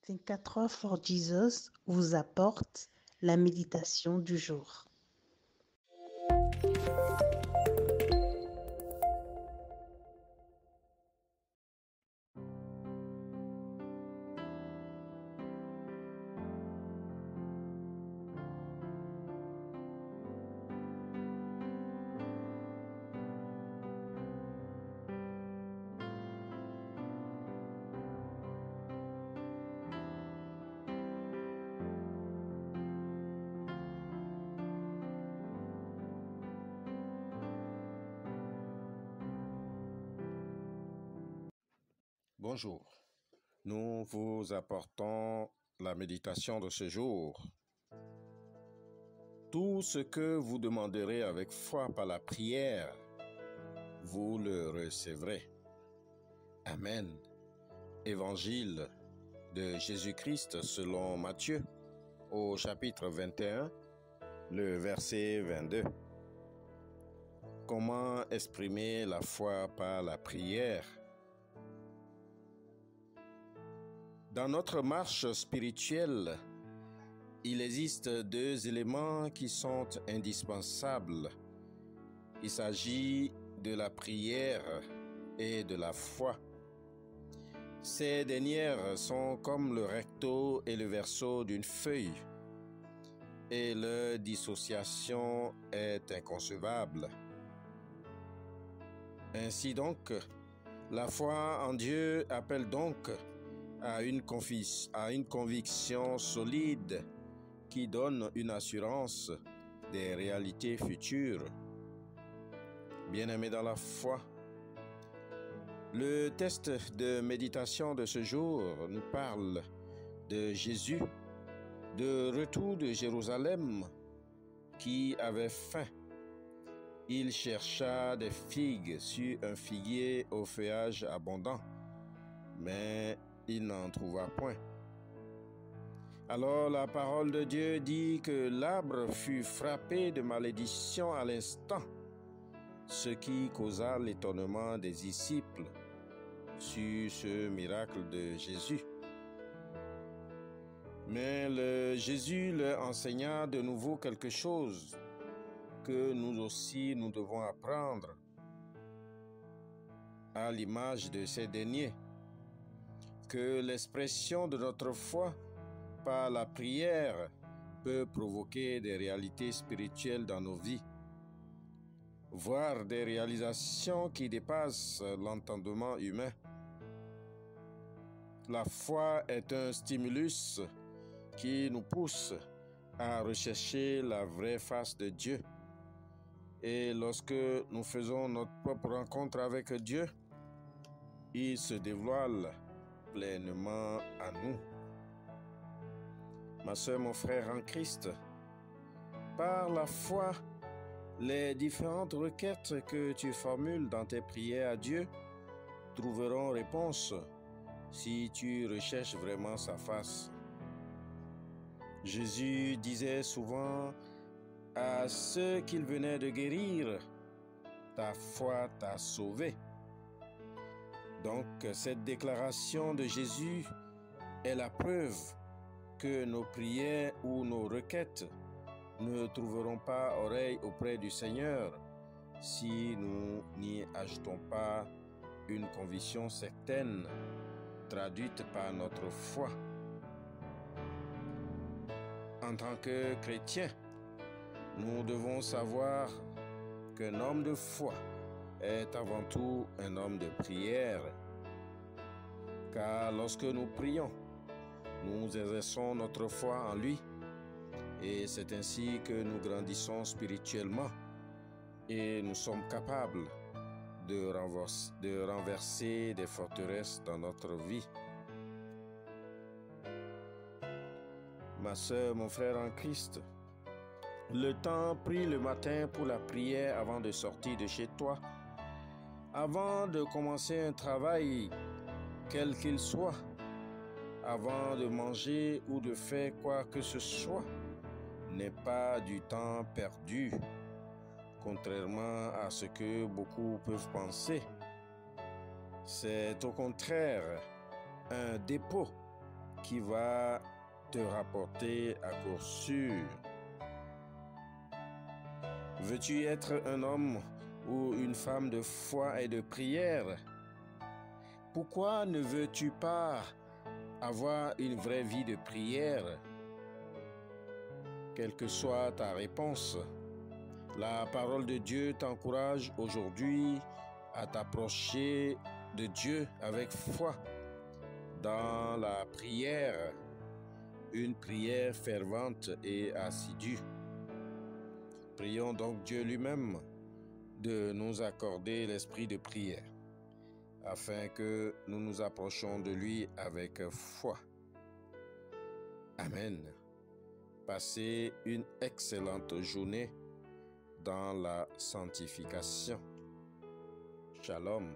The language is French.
Think 4 for Jesus vous apporte la méditation du jour. Bonjour, nous vous apportons la méditation de ce jour. Tout ce que vous demanderez avec foi par la prière, vous le recevrez. Amen. Évangile de Jésus-Christ selon Matthieu, au chapitre 21, le verset 22. Comment exprimer la foi par la prière? Dans notre marche spirituelle, il existe deux éléments qui sont indispensables. Il s'agit de la prière et de la foi. Ces dernières sont comme le recto et le verso d'une feuille, et leur dissociation est inconcevable. Ainsi donc, la foi en Dieu appelle donc à une conviction solide qui donne une assurance des réalités futures. Bien-aimés dans la foi, le texte de méditation de ce jour nous parle de Jésus, de retour de Jérusalem, qui avait faim. Il chercha des figues sur un figuier au feuillage abondant, mais il n'en trouva point. Alors la parole de Dieu dit que l'arbre fut frappé de malédiction à l'instant, ce qui causa l'étonnement des disciples sur ce miracle de Jésus. Mais Jésus leur enseigna de nouveau quelque chose que nous aussi nous devons apprendre à l'image de ces derniers, que l'expression de notre foi par la prière peut provoquer des réalités spirituelles dans nos vies, voire des réalisations qui dépassent l'entendement humain. La foi est un stimulus qui nous pousse à rechercher la vraie face de Dieu. Et lorsque nous faisons notre propre rencontre avec Dieu, il se dévoile pleinement à nous. Ma sœur, mon frère en Christ, par la foi, les différentes requêtes que tu formules dans tes prières à Dieu trouveront réponse si tu recherches vraiment sa face. Jésus disait souvent à ceux qu'il venait de guérir, « Ta foi t'a sauvé ». Donc, cette déclaration de Jésus est la preuve que nos prières ou nos requêtes ne trouveront pas oreille auprès du Seigneur si nous n'y ajoutons pas une conviction certaine, traduite par notre foi. En tant que chrétiens, nous devons savoir qu'un homme de foi est avant tout un homme de prière. Car lorsque nous prions, nous exerçons notre foi en lui et c'est ainsi que nous grandissons spirituellement et nous sommes capables de renverser des forteresses dans notre vie. Ma sœur, mon frère en Christ, le temps pris le matin pour la prière avant de sortir de chez toi, avant de commencer un travail, quel qu'il soit, avant de manger ou de faire quoi que ce soit, n'est pas du temps perdu. contrairement à ce que beaucoup peuvent penser. C'est au contraire un dépôt qui va te rapporter à coup sûr. Veux-tu être un homme ou une femme de foi et de prière? Pourquoi ne veux-tu pas avoir une vraie vie de prière? Quelle que soit ta réponse, la parole de Dieu t'encourage aujourd'hui à t'approcher de Dieu avec foi dans la prière, une prière fervente et assidue. Prions donc Dieu lui-même de nous accorder l'esprit de prière, afin que nous nous approchions de lui avec foi. Amen. Passez une excellente journée dans la sanctification. Shalom.